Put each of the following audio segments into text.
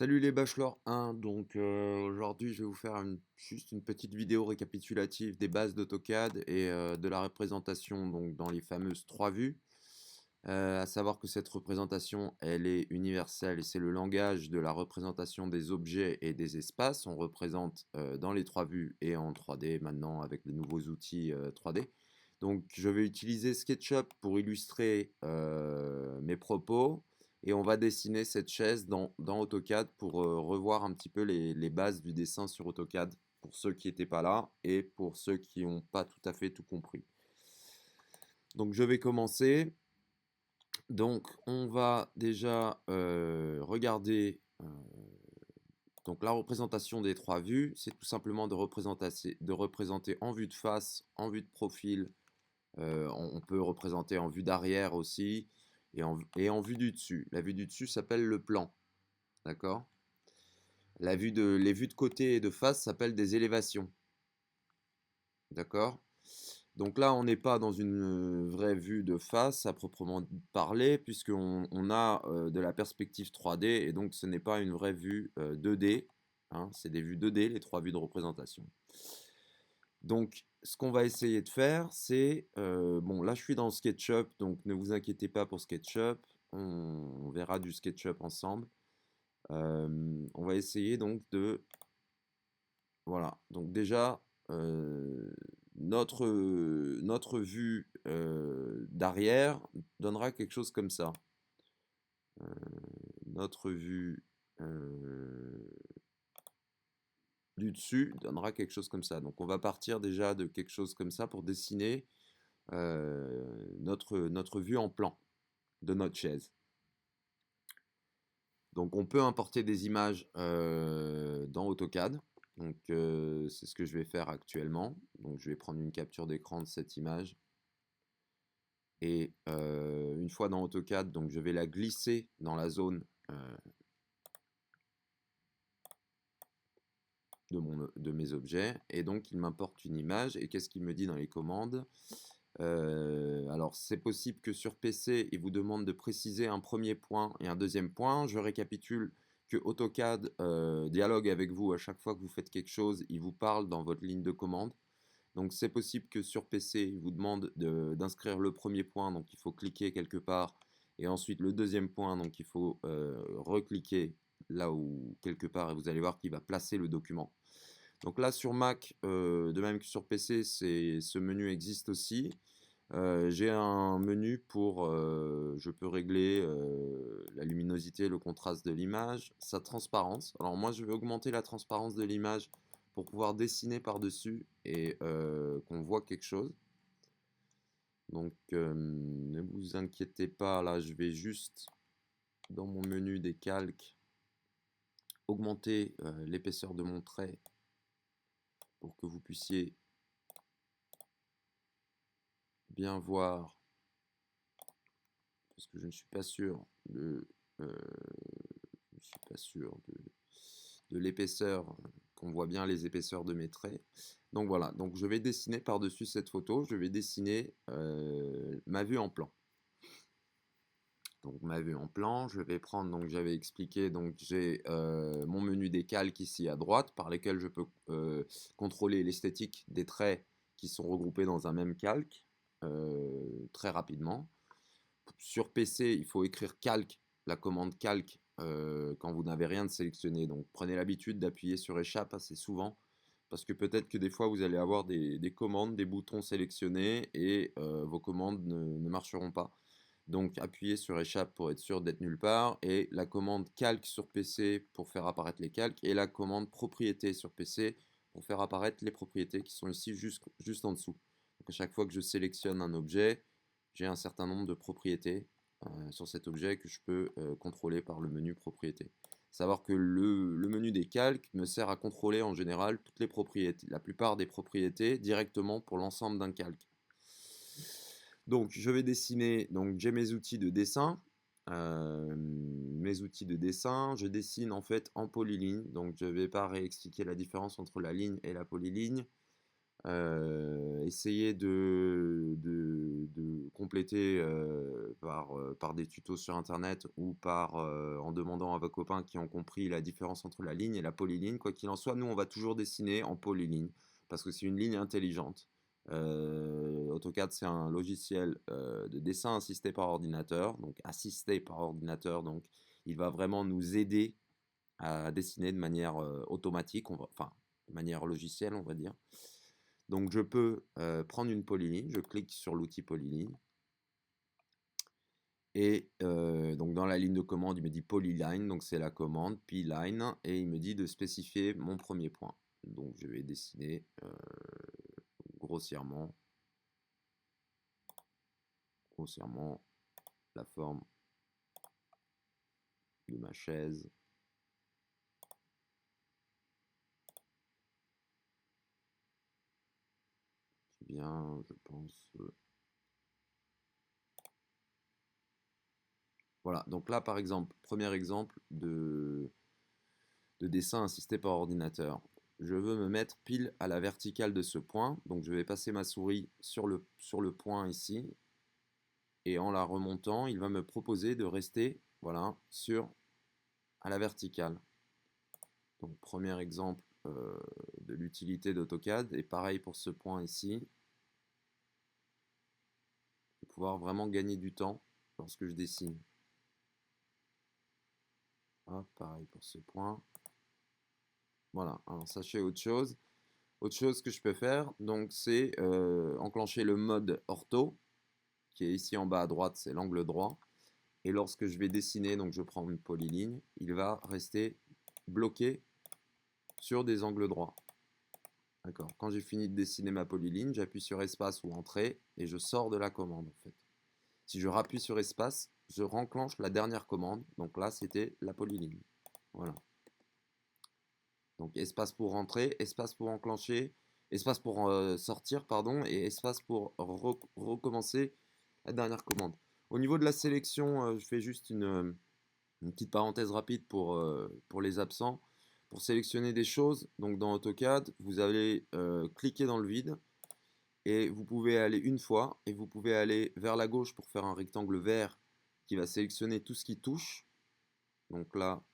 Salut les bachelors 1, aujourd'hui je vais vous faire juste une petite vidéo récapitulative des bases d'AutoCAD et de la représentation donc, dans les fameuses trois vues. À savoir que cette représentation elle est universelle et c'est le langage de la représentation des objets et des espaces. On représente dans les trois vues et en 3D maintenant avec les nouveaux outils 3D. Donc je vais utiliser SketchUp pour illustrer mes propos. Et on va dessiner cette chaise dans AutoCAD pour revoir un petit peu les bases du dessin sur AutoCAD pour ceux qui n'étaient pas là et pour ceux qui n'ont pas tout à fait tout compris. Donc je vais commencer. Donc on va déjà regarder donc la représentation des trois vues. C'est tout simplement de représenter en vue de face, en vue de profil. On peut représenter en vue d'arrière aussi et en vue du dessus. La vue du dessus s'appelle le plan. D'accord. Les vues de côté et de face s'appellent des élévations. D'accord. Donc là, on n'est pas dans une vraie vue de face à proprement parler, puisqu'on a de la perspective 3D, et donc ce n'est pas une vraie vue 2D. Hein, c'est des vues 2D, les trois vues de représentation. Donc, ce qu'on va essayer de faire, c'est... bon, là, je suis dans SketchUp, donc ne vous inquiétez pas pour SketchUp. On verra du SketchUp ensemble. On va essayer donc de... Voilà, donc déjà, notre vue d'arrière donnera quelque chose comme ça. Euh, notre vue du dessus donnera quelque chose comme ça. Donc on va partir déjà de quelque chose comme ça pour dessiner notre vue en plan de notre chaise. Donc on peut importer des images dans AutoCAD. Donc c'est ce que je vais faire actuellement. Donc je vais prendre une capture d'écran de cette image. Et une fois dans AutoCAD, donc je vais la glisser dans la zone de mes objets. Et donc il m'importe une image. Et qu'est-ce qu'il me dit dans les commandes? Alors c'est possible que sur PC, il vous demande de préciser un premier point et un deuxième point. Je récapitule que AutoCAD dialogue avec vous à chaque fois que vous faites quelque chose, il vous parle dans votre ligne de commande. Donc c'est possible que sur PC, il vous demande d'inscrire le premier point, donc il faut cliquer quelque part, et ensuite le deuxième point, donc il faut recliquer là où quelque part, et vous allez voir qu'il va placer le document. Donc là sur Mac, de même que sur PC, ce menu existe aussi. J'ai un menu pour, je peux régler la luminosité, le contraste de l'image, sa transparence. Alors moi je vais augmenter la transparence de l'image pour pouvoir dessiner par-dessus et qu'on voit quelque chose. Donc ne vous inquiétez pas, là je vais juste dans mon menu des calques augmenter l'épaisseur de mon trait pour que vous puissiez bien voir, parce que je ne suis pas sûr de l'épaisseur, qu'on voit bien les épaisseurs de mes traits. Donc voilà, donc je vais dessiner par-dessus cette photo, je vais dessiner ma vue en plan. Donc ma vue en plan, je vais prendre, donc j'avais expliqué, donc j'ai mon menu des calques ici à droite, par lesquels je peux contrôler l'esthétique des traits qui sont regroupés dans un même calque, très rapidement. Sur PC, il faut écrire calque, la commande calque, quand vous n'avez rien de sélectionné. Donc prenez l'habitude d'appuyer sur échappe assez souvent, parce que peut-être que des fois vous allez avoir des commandes, des boutons sélectionnés, et vos commandes ne marcheront pas. Donc appuyez sur échappe pour être sûr d'être nulle part, et la commande calque sur PC pour faire apparaître les calques, et la commande propriété sur PC pour faire apparaître les propriétés qui sont ici juste en dessous. Donc à chaque fois que je sélectionne un objet, j'ai un certain nombre de propriétés sur cet objet que je peux contrôler par le menu propriétés. Savoir que le menu des calques me sert à contrôler en général toutes les propriétés, la plupart des propriétés directement pour l'ensemble d'un calque. Donc je vais dessiner, donc j'ai mes outils de dessin. Je dessine en fait en polyligne, donc je ne vais pas réexpliquer la différence entre la ligne et la polyligne. Essayez de compléter par des tutos sur internet ou en demandant à vos copains qui ont compris la différence entre la ligne et la polyligne. Quoi qu'il en soit, nous on va toujours dessiner en polyligne parce que c'est une ligne intelligente. AutoCAD, c'est un logiciel de dessin assisté par ordinateur, donc il va vraiment nous aider à dessiner de manière automatique, enfin de manière logicielle on va dire. Donc je peux prendre une polyligne, je clique sur l'outil polyligne, et donc dans la ligne de commande il me dit polyline, donc c'est la commande pline, et il me dit de spécifier mon premier point. Donc je vais dessiner grossièrement la forme de ma chaise. Bien, je pense. Voilà, donc là par exemple, premier exemple de dessin assisté par ordinateur. Je veux me mettre pile à la verticale de ce point, donc je vais passer ma souris sur le point ici, et en la remontant, il va me proposer de rester, voilà, à la verticale. Donc premier exemple de l'utilité d'AutoCAD, et pareil pour ce point ici. Je vais pouvoir vraiment gagner du temps lorsque je dessine. Hop, pareil pour ce point. Voilà, alors sachez autre chose. Autre chose que je peux faire, donc c'est enclencher le mode ortho, qui est ici en bas à droite, c'est l'angle droit. Et lorsque je vais dessiner, donc je prends une polyligne, il va rester bloqué sur des angles droits. D'accord. Quand j'ai fini de dessiner ma polyligne, j'appuie sur espace ou entrée et je sors de la commande en fait. Si je rappuie sur espace, je renclenche la dernière commande. Donc là, c'était la polyligne. Voilà. Donc espace pour rentrer, espace pour enclencher, espace pour sortir, pardon, et espace pour recommencer la dernière commande. Au niveau de la sélection, je fais juste une petite parenthèse rapide pour les absents. Pour sélectionner des choses, donc dans AutoCAD, vous allez cliquer dans le vide et vous pouvez aller une fois et vous pouvez aller vers la gauche pour faire un rectangle vert qui va sélectionner tout ce qui touche. Donc là,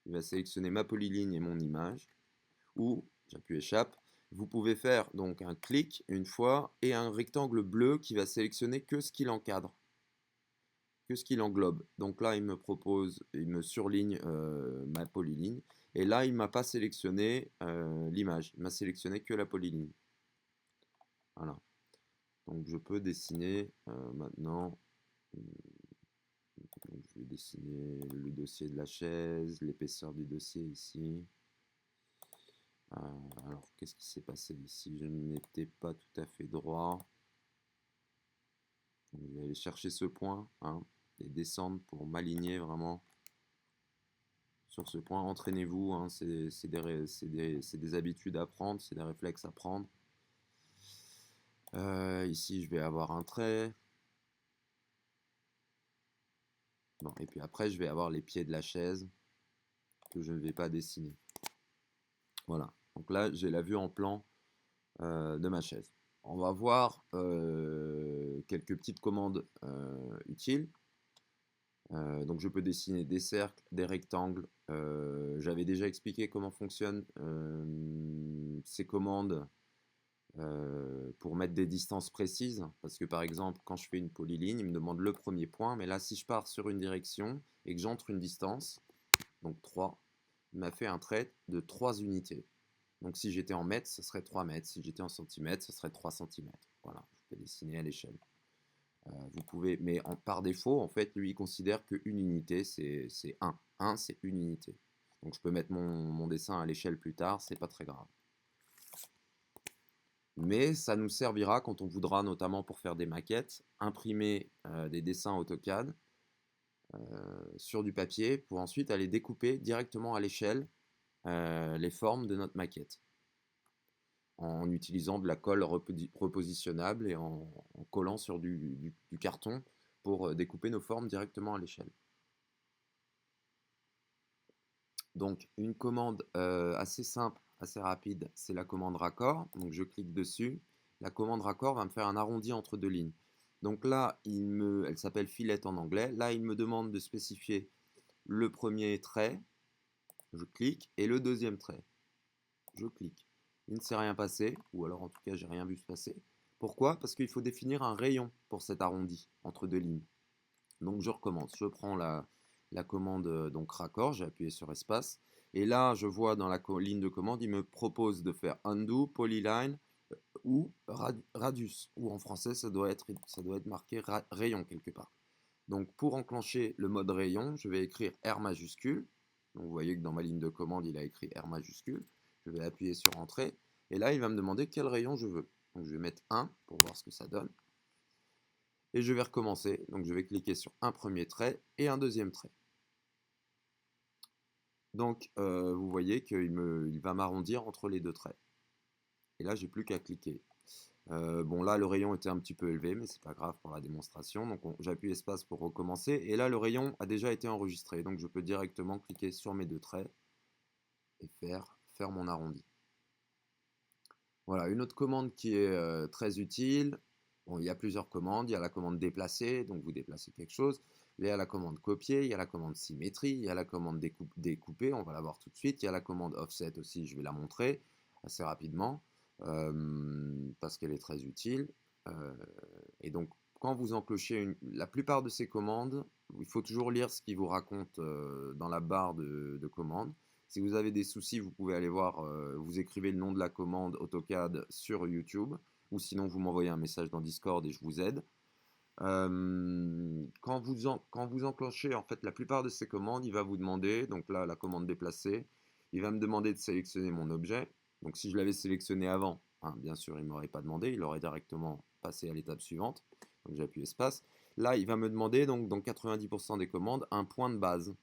il va sélectionner ma polyligne et mon image. Ou, j'appuie échappe, vous pouvez faire donc un clic une fois et un rectangle bleu qui va sélectionner que ce qui l'encadre, que ce qui l'englobe. Donc là, il me surligne ma polyligne. Et là, il ne m'a pas sélectionné l'image, il m'a sélectionné que la polyligne. Voilà. Donc je peux dessiner maintenant. Donc, je vais dessiner le dossier de la chaise, l'épaisseur du dossier ici. Alors, qu'est-ce qui s'est passé ici? Je n'étais pas tout à fait droit. Donc, je vais aller chercher ce point hein, et descendre pour m'aligner vraiment sur ce point. Entraînez-vous, hein, c'est des habitudes à prendre, c'est des réflexes à prendre. Ici, je vais avoir un trait. Bon, et puis après, je vais avoir les pieds de la chaise que je ne vais pas dessiner. Voilà. Donc là, j'ai la vue en plan de ma chaise. On va voir quelques petites commandes utiles. Donc je peux dessiner des cercles, des rectangles. J'avais déjà expliqué comment fonctionnent ces commandes pour mettre des distances précises. Parce que par exemple, quand je fais une polyligne, il me demande le premier point. Mais là, si je pars sur une direction et que j'entre une distance, donc 3, il m'a fait un trait de 3 unités. Donc si j'étais en mètres, ce serait 3 mètres. Si j'étais en centimètres, ce serait 3 centimètres. Voilà, je peux dessiner à l'échelle. Vous pouvez, mais par défaut, en fait, lui, il considère qu'une unité, c'est 1. 1, c'est une unité. Donc je peux mettre mon dessin à l'échelle plus tard, c'est pas très grave. Mais ça nous servira quand on voudra, notamment pour faire des maquettes, imprimer des dessins AutoCAD sur du papier pour ensuite aller découper directement à l'échelle les formes de notre maquette en utilisant de la colle repositionnable et en collant sur du carton pour découper nos formes directement à l'échelle. Donc une commande assez simple, assez rapide, c'est la commande raccord. Donc je clique dessus. La commande raccord va me faire un arrondi entre deux lignes. Donc là, elle s'appelle fillet en anglais. Là, il me demande de spécifier le premier trait. Je clique. Et le deuxième trait. Je clique. Il ne s'est rien passé. Ou alors en tout cas, j'ai rien vu se passer. Pourquoi? Parce qu'il faut définir un rayon pour cet arrondi entre deux lignes. Donc je recommence. Je prends la commande donc raccord. J'ai appuyé sur espace. Et là, je vois dans la ligne de commande, il me propose de faire undo, polyline ou radius. Ou en français, ça doit être marqué rayon quelque part. Donc pour enclencher le mode rayon, je vais écrire R majuscule. Donc vous voyez que dans ma ligne de commande, il a écrit R majuscule. Je vais appuyer sur Entrée. Et là, il va me demander quel rayon je veux. Donc je vais mettre 1 pour voir ce que ça donne. Et je vais recommencer. Donc je vais cliquer sur un premier trait et un deuxième trait. Donc vous voyez qu'il va m'arrondir entre les deux traits. Et là, j'ai plus qu'à cliquer. Bon, là, le rayon était un petit peu élevé, mais c'est pas grave pour la démonstration. Donc j'appuie espace pour recommencer. Et là, le rayon a déjà été enregistré. Donc je peux directement cliquer sur mes deux traits et faire mon arrondi. Voilà, une autre commande qui est très utile. Bon, il y a plusieurs commandes. Il y a la commande déplacer, donc vous déplacez quelque chose. Il y a la commande copier, il y a la commande symétrie, il y a la commande découper, on va la voir tout de suite. Il y a la commande offset aussi, je vais la montrer assez rapidement parce qu'elle est très utile. Et donc, quand vous enclenchez la plupart de ces commandes, il faut toujours lire ce qu'il vous raconte dans la barre de commande. Si vous avez des soucis, vous pouvez aller voir, vous écrivez le nom de la commande AutoCAD sur YouTube, ou sinon vous m'envoyez un message dans Discord et je vous aide. Quand vous enclenchez en fait la plupart de ces commandes, il va vous demander, donc là la commande déplacer, il va me demander de sélectionner mon objet. Donc si je l'avais sélectionné avant, hein, bien sûr il ne m'aurait pas demandé, il aurait directement passé à l'étape suivante. Donc j'appuie espace. Là il va me demander donc dans 90% des commandes un point de base.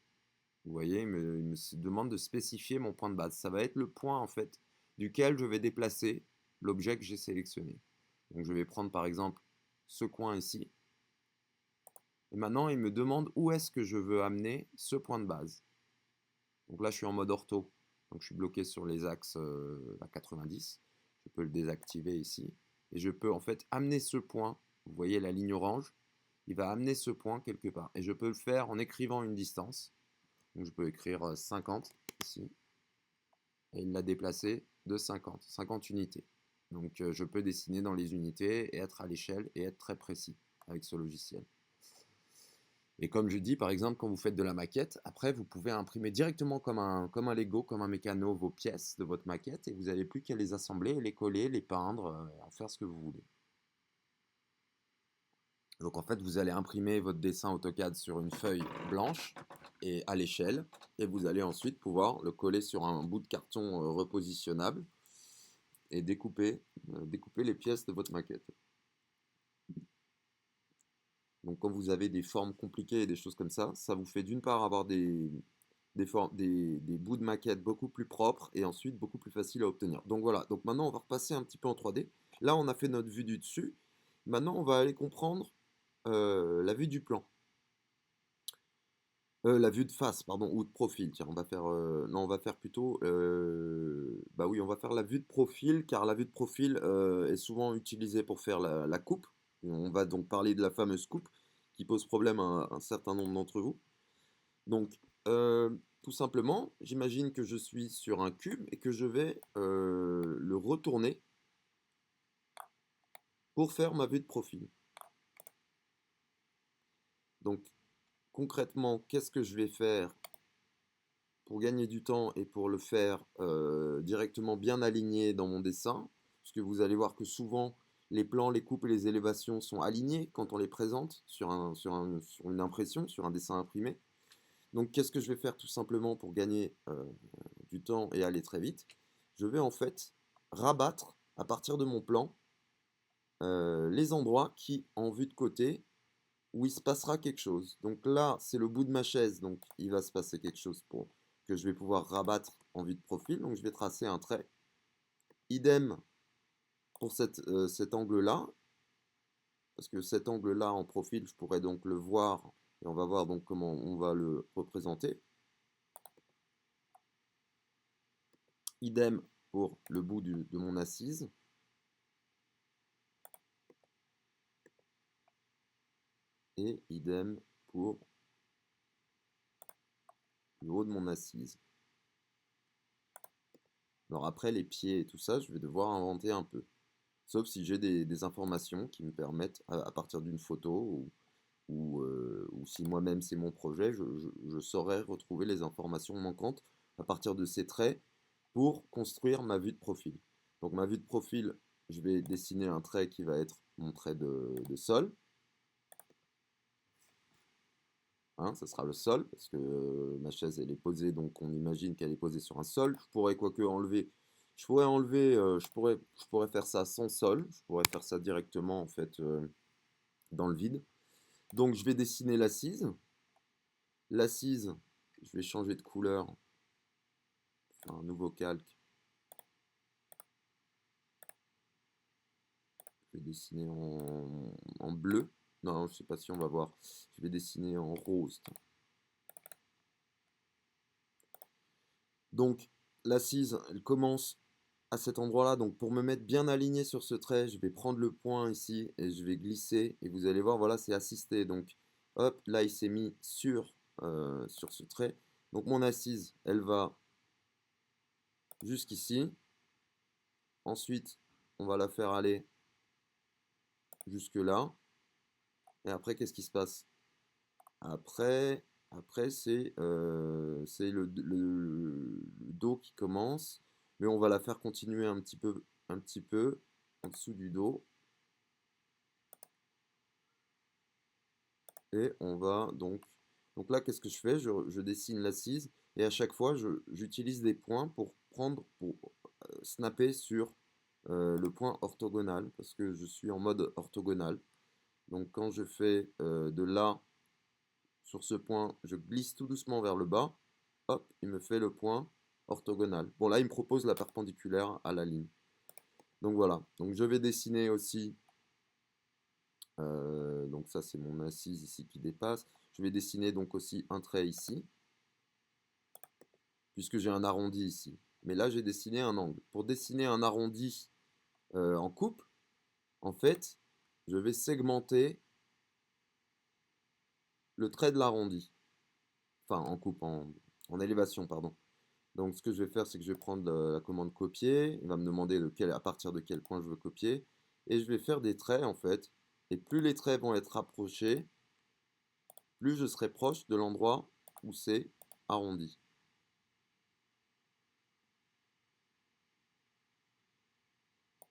Vous voyez, il me demande de spécifier mon point de base. Ça va être le point en fait duquel je vais déplacer l'objet que j'ai sélectionné. Donc je vais prendre par exemple ce coin ici. Et maintenant, il me demande où est-ce que je veux amener ce point de base. Donc là, je suis en mode ortho. Donc je suis bloqué sur les axes à 90. Je peux le désactiver ici. Et je peux en fait amener ce point. Vous voyez la ligne orange. Il va amener ce point quelque part. Et je peux le faire en écrivant une distance. Donc je peux écrire 50 ici. Et il l'a déplacé de 50 unités. Donc je peux dessiner dans les unités et être à l'échelle et être très précis avec ce logiciel. Et comme je dis, par exemple, quand vous faites de la maquette, après, vous pouvez imprimer directement comme un Lego, comme un mécano, vos pièces de votre maquette, et vous n'avez plus qu'à les assembler, les coller, les peindre, en faire ce que vous voulez. Donc en fait, vous allez imprimer votre dessin AutoCAD sur une feuille blanche et à l'échelle, et vous allez ensuite pouvoir le coller sur un bout de carton repositionnable et découper les pièces de votre maquette. Donc quand vous avez des formes compliquées et des choses comme ça vous fait d'une part avoir des bouts de maquette beaucoup plus propres et ensuite beaucoup plus faciles à obtenir. Donc voilà, donc maintenant on va repasser un petit peu en 3D. Là on a fait notre vue du dessus. Maintenant on va aller comprendre la vue du plan. La vue de face, pardon, ou de profil. Tiens, on va faire, non, on va faire plutôt, bah oui, on va faire la vue de profil, car la vue de profil est souvent utilisée pour faire la coupe. Et on va donc parler de la fameuse coupe qui pose problème à un certain nombre d'entre vous. Donc, tout simplement, j'imagine que je suis sur un cube et que je vais le retourner pour faire ma vue de profil. Donc, concrètement, qu'est-ce que je vais faire pour gagner du temps et pour le faire directement bien aligné dans mon dessin? Parce que vous allez voir que souvent, les plans, les coupes et les élévations sont alignés quand on les présente sur une impression, sur un dessin imprimé. Donc, qu'est-ce que je vais faire tout simplement pour gagner du temps et aller très vite? Je vais en fait rabattre à partir de mon plan les endroits qui, en vue de côté, où il se passera quelque chose. Donc là, c'est le bout de ma chaise, donc il va se passer quelque chose que je vais pouvoir rabattre en vue de profil. Donc je vais tracer un trait. Idem pour cet angle-là, parce que cet angle-là en profil, je pourrais donc le voir, et on va voir donc comment on va le représenter. Idem pour le bout de mon assise. Et idem pour le haut de mon assise. Alors après, les pieds et tout ça, je vais devoir inventer un peu. Sauf si j'ai des informations qui me permettent, à partir d'une photo, ou si moi-même c'est mon projet, je saurais retrouver les informations manquantes à partir de ces traits pour construire ma vue de profil. Donc ma vue de profil, je vais dessiner un trait qui va être mon trait de sol. Hein, ça sera le sol, parce que ma chaise elle est posée, donc on imagine qu'elle est posée sur un sol. Je pourrais quoique enlever, je pourrais faire ça sans sol, je pourrais faire ça directement en fait dans le vide. Donc je vais dessiner l'assise. L'assise, je vais changer de couleur, faire un nouveau calque. Je vais dessiner en bleu. Non, je sais pas si on va voir. Je vais dessiner en rose. Donc l'assise, elle commence à cet endroit-là. Donc pour me mettre bien aligné sur ce trait, je vais prendre le point ici et je vais glisser. Et vous allez voir, voilà, c'est assisté. Donc hop, là il s'est mis sur ce trait. Donc mon assise, elle va jusqu'ici. Ensuite, on va la faire aller jusque là. Et après, qu'est-ce qui se passe? Après c'est le dos qui commence, mais on va la faire continuer un petit peu en dessous du dos. Et on va donc là, qu'est-ce que je fais? Je dessine l'assise et à chaque fois, j'utilise des points pour snapper sur le point orthogonal parce que je suis en mode orthogonal. Donc quand je fais de là sur ce point, je glisse tout doucement vers le bas. Hop, il me fait le point orthogonal. Bon, là, il me propose la perpendiculaire à la ligne. Donc voilà. Donc je vais dessiner aussi. Donc ça, c'est mon assise ici qui dépasse. Je vais dessiner donc aussi un trait ici, puisque j'ai un arrondi ici. Mais là, j'ai dessiné un angle. Pour dessiner un arrondi en coupe, en fait, je vais segmenter le trait de l'arrondi. Enfin, en coupe, en élévation, pardon. Donc ce que je vais faire, c'est que je vais prendre la commande copier. Il va me demander à partir de quel point je veux copier. Et je vais faire des traits en fait. Et plus les traits vont être rapprochés, plus je serai proche de l'endroit où c'est arrondi.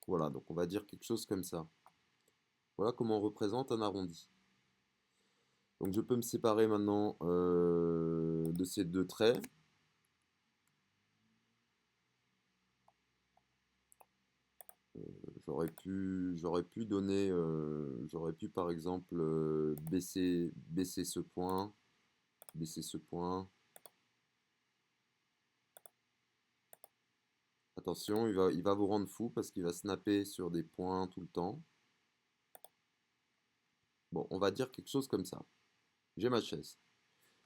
Voilà, donc on va dire quelque chose comme ça. Voilà comment on représente un arrondi. Donc je peux me séparer maintenant de ces deux traits. J'aurais pu par exemple baisser ce point, baisser ce point. Attention, il va vous rendre fou parce qu'il va snapper sur des points tout le temps. Bon, on va dire quelque chose comme ça. J'ai ma chaise.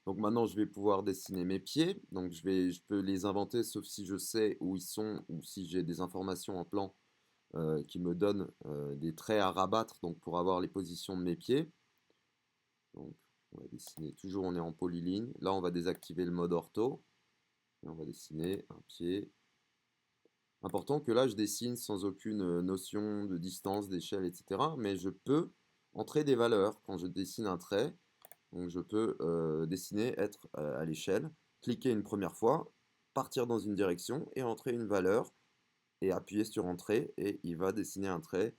Donc maintenant, je vais pouvoir dessiner mes pieds. Donc je peux les inventer, sauf si je sais où ils sont ou si j'ai des informations en plan qui me donnent des traits à rabattre donc pour avoir les positions de mes pieds. Donc on va dessiner, toujours on est en polyligne. Là, on va désactiver le mode ortho. Et on va dessiner un pied. Important que là, je dessine sans aucune notion de distance, d'échelle, etc. Mais je peux entrer des valeurs quand je dessine un trait. Donc je peux dessiner, être à l'échelle, cliquer une première fois, partir dans une direction et entrer une valeur et appuyer sur Entrée et il va dessiner un trait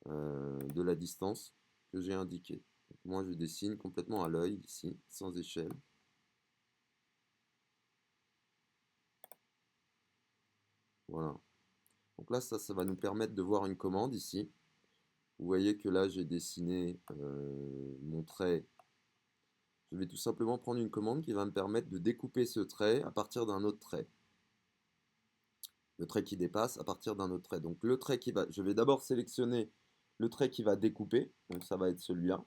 de la distance que j'ai indiquée. Moi je dessine complètement à l'œil ici, sans échelle. Voilà. Donc là ça va nous permettre de voir une commande ici. Vous voyez que là j'ai dessiné mon trait. Je vais tout simplement prendre une commande qui va me permettre de découper ce trait à partir d'un autre trait. Le trait qui dépasse à partir d'un autre trait. Donc le trait qui va, je vais d'abord sélectionner le trait qui va découper, donc ça va être celui-là.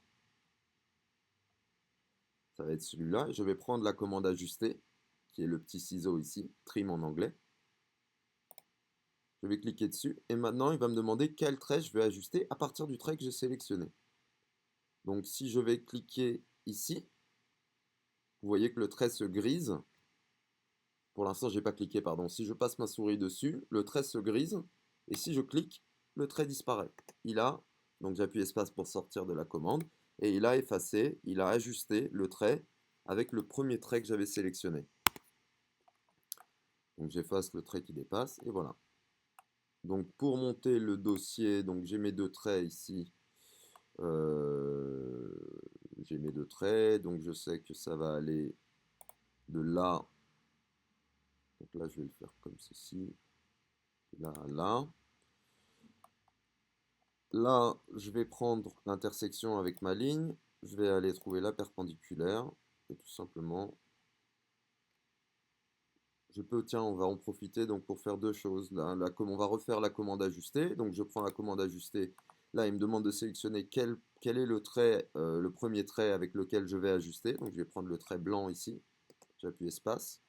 Ça va être celui-là. Je vais prendre la commande ajuster, qui est le petit ciseau ici, trim en anglais. Je vais cliquer dessus et maintenant il va me demander quel trait je vais ajuster à partir du trait que j'ai sélectionné. Donc si je vais cliquer ici, vous voyez que le trait se grise. Pour l'instant, je n'ai pas cliqué, pardon. Si je passe ma souris dessus, le trait se grise. Et si je clique, le trait disparaît. Donc j'appuie espace pour sortir de la commande. Et il a effacé, il a ajusté le trait avec le premier trait que j'avais sélectionné. Donc j'efface le trait qui dépasse et voilà. Donc pour monter le dossier, donc j'ai mes deux traits ici. Euh, j'ai mes deux traits, donc je sais que ça va aller de là. Donc là, je vais le faire comme ceci. De là à là. Là, je vais prendre l'intersection avec ma ligne. Je vais aller trouver la perpendiculaire. Et tout simplement, tiens, on va en profiter donc pour faire deux choses. Là, on va refaire la commande ajustée. Donc je prends la commande ajustée. Là, il me demande de sélectionner quel est le trait, le premier trait avec lequel je vais ajuster. Donc je vais prendre le trait blanc ici. J'appuie espace.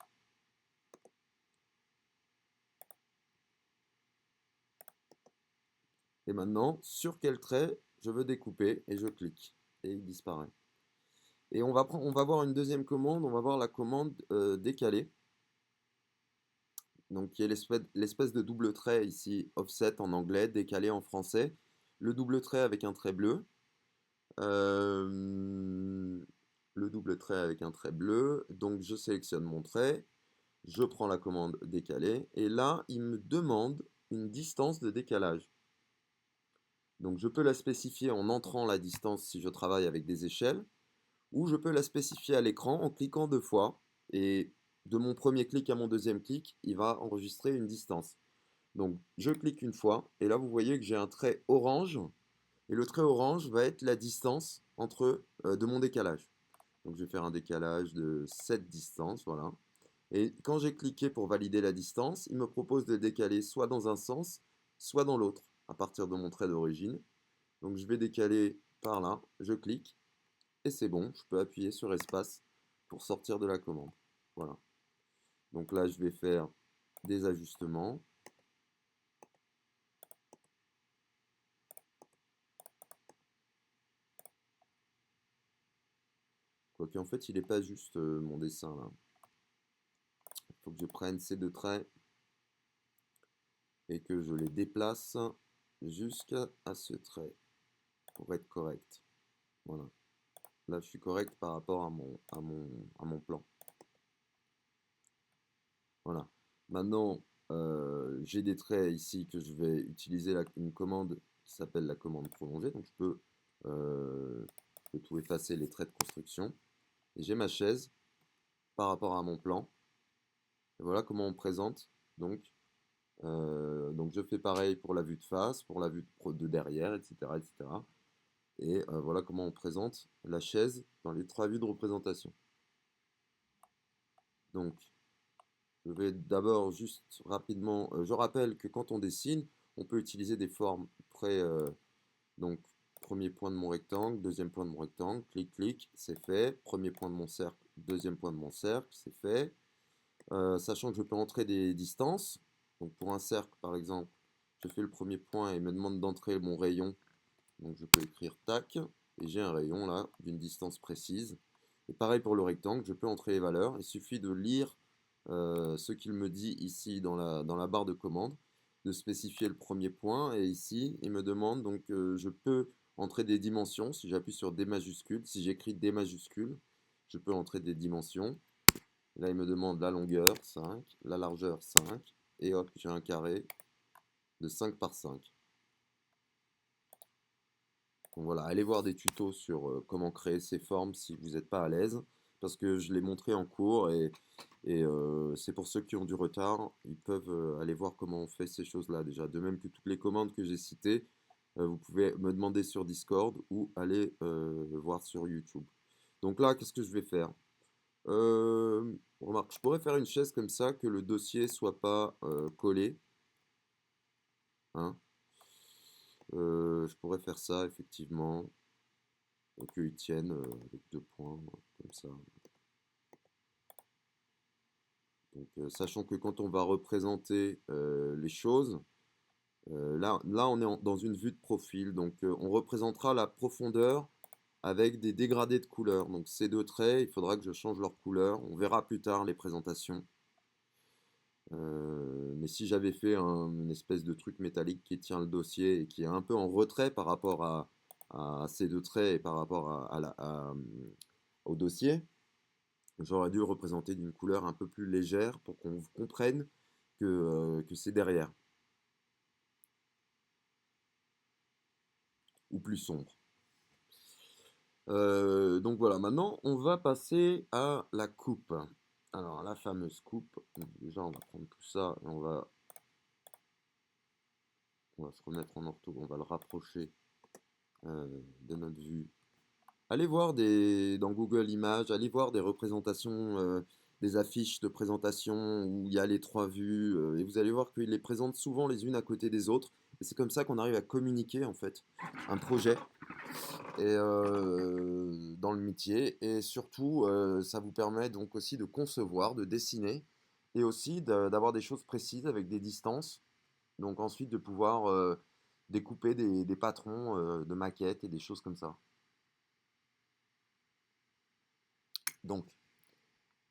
Et maintenant, sur quel trait je veux découper et je clique. Et il disparaît. Et on va voir une deuxième commande. On va voir la commande décalée. Donc qui est l'espèce de double trait ici, offset en anglais, décalé en français. Le double trait avec un trait bleu. Euh, le double trait avec un trait bleu. Donc je sélectionne mon trait. Je prends la commande décalée. Et là, il me demande une distance de décalage. Donc je peux la spécifier en entrant la distance si je travaille avec des échelles. Ou je peux la spécifier à l'écran en cliquant deux fois. Et de mon premier clic à mon deuxième clic, il va enregistrer une distance. Donc je clique une fois et là vous voyez que j'ai un trait orange et le trait orange va être la distance de mon décalage. Donc je vais faire un décalage de cette distance, voilà. Et quand j'ai cliqué pour valider la distance, il me propose de décaler soit dans un sens, soit dans l'autre à partir de mon trait d'origine. Donc je vais décaler par là, je clique et c'est bon, je peux appuyer sur espace pour sortir de la commande. Voilà. Donc là je vais faire des ajustements. Quoique en fait il n'est pas juste mon dessin là. Il faut que je prenne ces deux traits et que je les déplace jusqu'à ce trait pour être correct. Voilà. Là je suis correct par rapport à mon plan. Voilà. Maintenant j'ai des traits ici que je vais utiliser une commande qui s'appelle la commande prolongée. Donc je peux tout effacer les traits de construction. Et j'ai ma chaise par rapport à mon plan. Et voilà comment on présente donc je fais pareil pour la vue de face, pour la vue de derrière, etc., etc. Et voilà comment on présente la chaise dans les trois vues de représentation. Donc je vais d'abord juste rapidement, je rappelle que quand on dessine, on peut utiliser des formes donc premier point de mon rectangle, deuxième point de mon rectangle, clic, clic, c'est fait. Premier point de mon cercle, deuxième point de mon cercle, c'est fait. Sachant que je peux entrer des distances. Donc pour un cercle, par exemple, je fais le premier point et il me demande d'entrer mon rayon. Donc je peux écrire tac, et j'ai un rayon là d'une distance précise. Et pareil pour le rectangle, je peux entrer les valeurs. Il suffit de lire ce qu'il me dit ici dans la barre de commande, de spécifier le premier point. Et ici, il me demande donc je peux entrer des dimensions. Si j'appuie sur D majuscule, si j'écris D majuscule, je peux entrer des dimensions. Là, il me demande la longueur, 5, la largeur, 5, et hop, j'ai un carré de 5 par 5. Donc voilà, allez voir des tutos sur comment créer ces formes si vous n'êtes pas à l'aise, parce que je l'ai montré en cours, et c'est pour ceux qui ont du retard, ils peuvent aller voir comment on fait ces choses-là déjà. De même que toutes les commandes que j'ai citées, vous pouvez me demander sur Discord ou aller voir sur YouTube. Donc là, qu'est-ce que je vais faire? Remarque, je pourrais faire une chaise comme ça, que le dossier soit pas collé. Hein. Je pourrais faire ça, effectivement. Et qu'il tienne avec deux points, comme ça. Donc, sachant que quand on va représenter les choses, Là, on est dans une vue de profil, donc on représentera la profondeur avec des dégradés de couleurs. Donc ces deux traits, il faudra que je change leur couleur. On verra plus tard les présentations. Mais si j'avais fait une espèce de truc métallique qui tient le dossier et qui est un peu en retrait par rapport à ces deux traits et par rapport au dossier, j'aurais dû le représenter d'une couleur un peu plus légère pour qu'on comprenne que c'est derrière, ou plus sombre. Donc voilà, maintenant on va passer à la coupe. Alors la fameuse coupe, donc déjà on va prendre tout ça et on va se remettre en ortho, on va le rapprocher de notre vue. Allez voir dans Google Images, allez voir des représentations, des affiches de présentation où il y a les trois vues, et vous allez voir qu'ils les présentent souvent les unes à côté des autres. Et c'est comme ça qu'on arrive à communiquer en fait un projet dans le métier. Et surtout, ça vous permet donc aussi de concevoir, de dessiner, et aussi d'avoir des choses précises avec des distances. Donc ensuite de pouvoir découper des patrons de maquettes et des choses comme ça. Donc,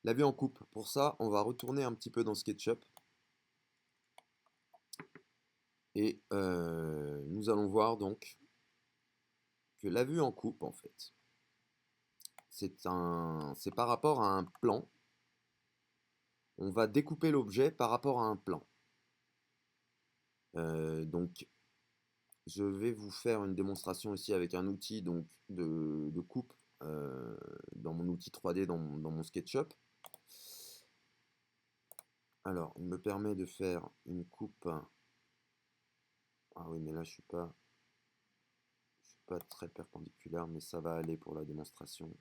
la vue en coupe. Pour ça, on va retourner un petit peu dans SketchUp. Et nous allons voir donc que la vue en coupe, en fait, c'est par rapport à un plan. On va découper l'objet par rapport à un plan. Donc, je vais vous faire une démonstration ici avec un outil donc, de coupe dans mon outil 3D, dans mon SketchUp. Alors, il me permet de faire une coupe. Ah oui, mais là, je suis pas très perpendiculaire, mais ça va aller pour la démonstration.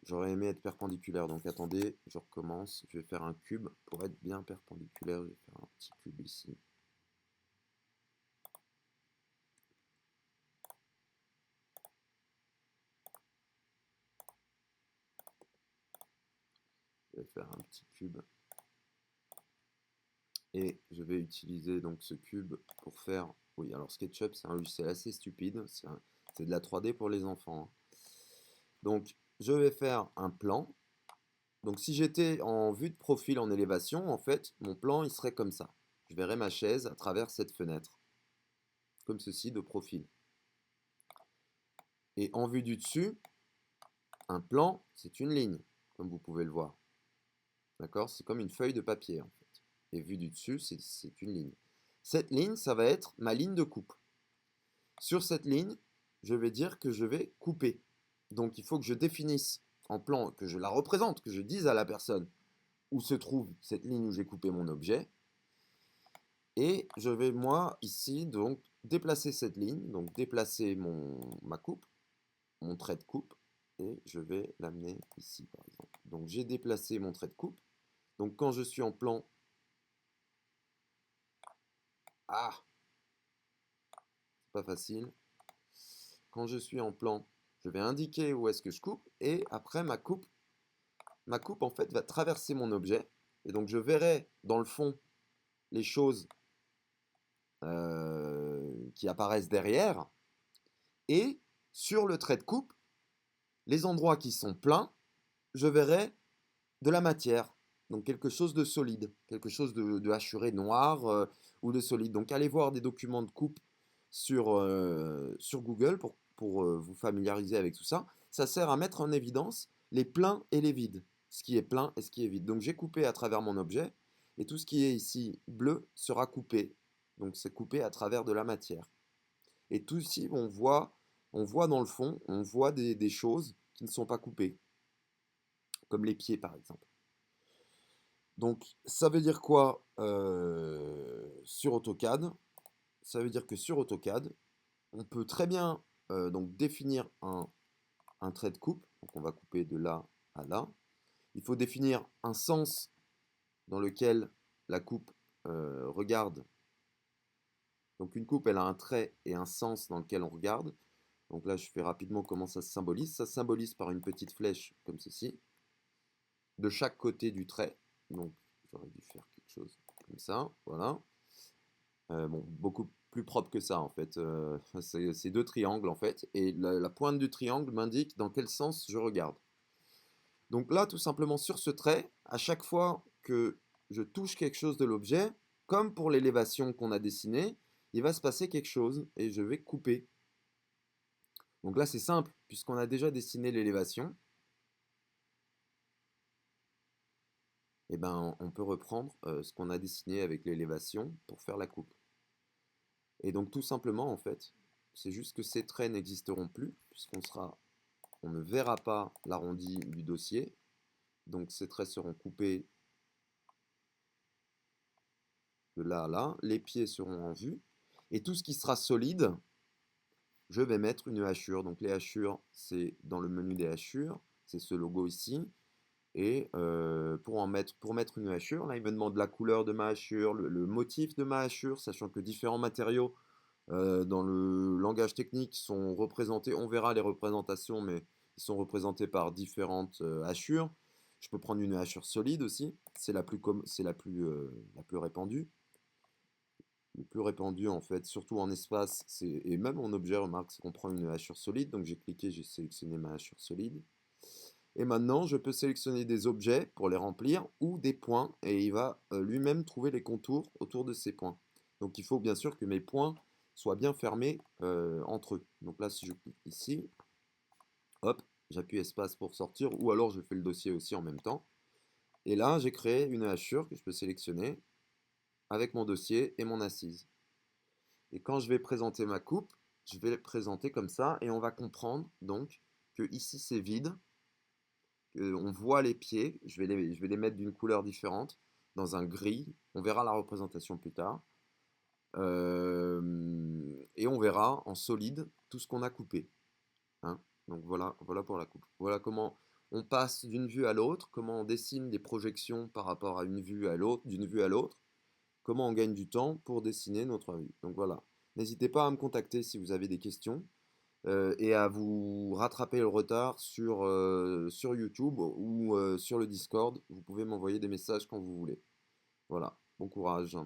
J'aurais aimé être perpendiculaire, donc attendez, je recommence. Je vais faire un cube pour être bien perpendiculaire. Je vais faire un petit cube ici. Je vais faire un petit cube. Et je vais utiliser donc ce cube pour faire... Oui, alors SketchUp, c'est un logiciel assez stupide. C'est de la 3D pour les enfants. Donc, je vais faire un plan. Donc, si j'étais en vue de profil en élévation, en fait, mon plan, il serait comme ça. Je verrais ma chaise à travers cette fenêtre. Comme ceci, de profil. Et en vue du dessus, un plan, c'est une ligne, comme vous pouvez le voir. D'accord? C'est comme une feuille de papier, en fait. Et vue du dessus, c'est une ligne. Cette ligne, ça va être ma ligne de coupe. Sur cette ligne, je vais dire que je vais couper. Donc, il faut que je définisse en plan, que je la représente, que je dise à la personne où se trouve cette ligne où j'ai coupé mon objet. Et je vais, moi, ici, donc, déplacer cette ligne, donc déplacer ma coupe, mon trait de coupe, et je vais l'amener ici, par exemple. Donc, j'ai déplacé mon trait de coupe. Donc, quand je suis en plan... Ah! C'est pas facile. Quand je suis en plan, je vais indiquer où est-ce que je coupe, et après, ma coupe, en fait, va traverser mon objet. Et donc, je verrai, dans le fond, les choses qui apparaissent derrière. Et sur le trait de coupe, les endroits qui sont pleins, je verrai de la matière. Donc quelque chose de solide, quelque chose de hachuré noir ou de solide. Donc allez voir des documents de coupe sur Google pour vous familiariser avec tout ça. Ça sert à mettre en évidence les pleins et les vides, ce qui est plein et ce qui est vide. Donc j'ai coupé à travers mon objet et tout ce qui est ici bleu sera coupé. Donc c'est coupé à travers de la matière. Et tout ici, on voit dans le fond, on voit des choses qui ne sont pas coupées, comme les pieds par exemple. Donc ça veut dire quoi sur AutoCAD? Ça veut dire que sur AutoCAD, on peut très bien donc définir un trait de coupe. Donc on va couper de là à là. Il faut définir un sens dans lequel la coupe regarde. Donc une coupe, elle a un trait et un sens dans lequel on regarde. Donc là, je fais rapidement comment ça se symbolise. Ça se symbolise par une petite flèche comme ceci, de chaque côté du trait. Donc j'aurais dû faire quelque chose comme ça, voilà. Bon, beaucoup plus propre que ça en fait. C'est deux triangles en fait, et la pointe du triangle m'indique dans quel sens je regarde. Donc là, tout simplement sur ce trait, à chaque fois que je touche quelque chose de l'objet, comme pour l'élévation qu'on a dessinée, il va se passer quelque chose et je vais couper. Donc là, c'est simple, puisqu'on a déjà dessiné l'élévation, et ben, on peut reprendre ce qu'on a dessiné avec l'élévation pour faire la coupe. Et donc tout simplement, en fait, c'est juste que ces traits n'existeront plus, on ne verra pas l'arrondi du dossier. Donc ces traits seront coupés de là à là, les pieds seront en vue, et tout ce qui sera solide, je vais mettre une hachure. Donc les hachures, c'est dans le menu des hachures, c'est ce logo ici. Et pour mettre une hachure, là il me demande la couleur de ma hachure, le motif de ma hachure, sachant que différents matériaux dans le langage technique sont représentés, on verra les représentations, mais ils sont représentés par différentes hachures. Je peux prendre une hachure solide aussi, c'est la plus répandue. Le plus répandu en fait, surtout en espace, et même en objet, remarque, c'est qu'on prend une hachure solide. Donc j'ai cliqué, j'ai sélectionné ma hachure solide. Et maintenant, je peux sélectionner des objets pour les remplir ou des points, et il va lui-même trouver les contours autour de ces points. Donc il faut bien sûr que mes points soient bien fermés entre eux. Donc là, si je clique ici, hop, j'appuie espace pour sortir, ou alors je fais le dossier aussi en même temps. Et là, j'ai créé une hachure que je peux sélectionner avec mon dossier et mon assise. Et quand je vais présenter ma coupe, je vais la présenter comme ça, et on va comprendre donc que ici c'est vide. On voit les pieds, je vais les mettre d'une couleur différente, dans un gris, on verra la représentation plus tard. Et on verra en solide tout ce qu'on a coupé. Hein. Donc voilà pour la coupe. Voilà comment on passe d'une vue à l'autre, comment on dessine des projections par rapport à une vue à l'autre, d'une vue à l'autre, comment on gagne du temps pour dessiner notre vue. Donc voilà. N'hésitez pas à me contacter si vous avez des questions et à vous rattraper le retard sur YouTube ou sur le Discord. Vous pouvez m'envoyer des messages quand vous voulez. Voilà, bon courage.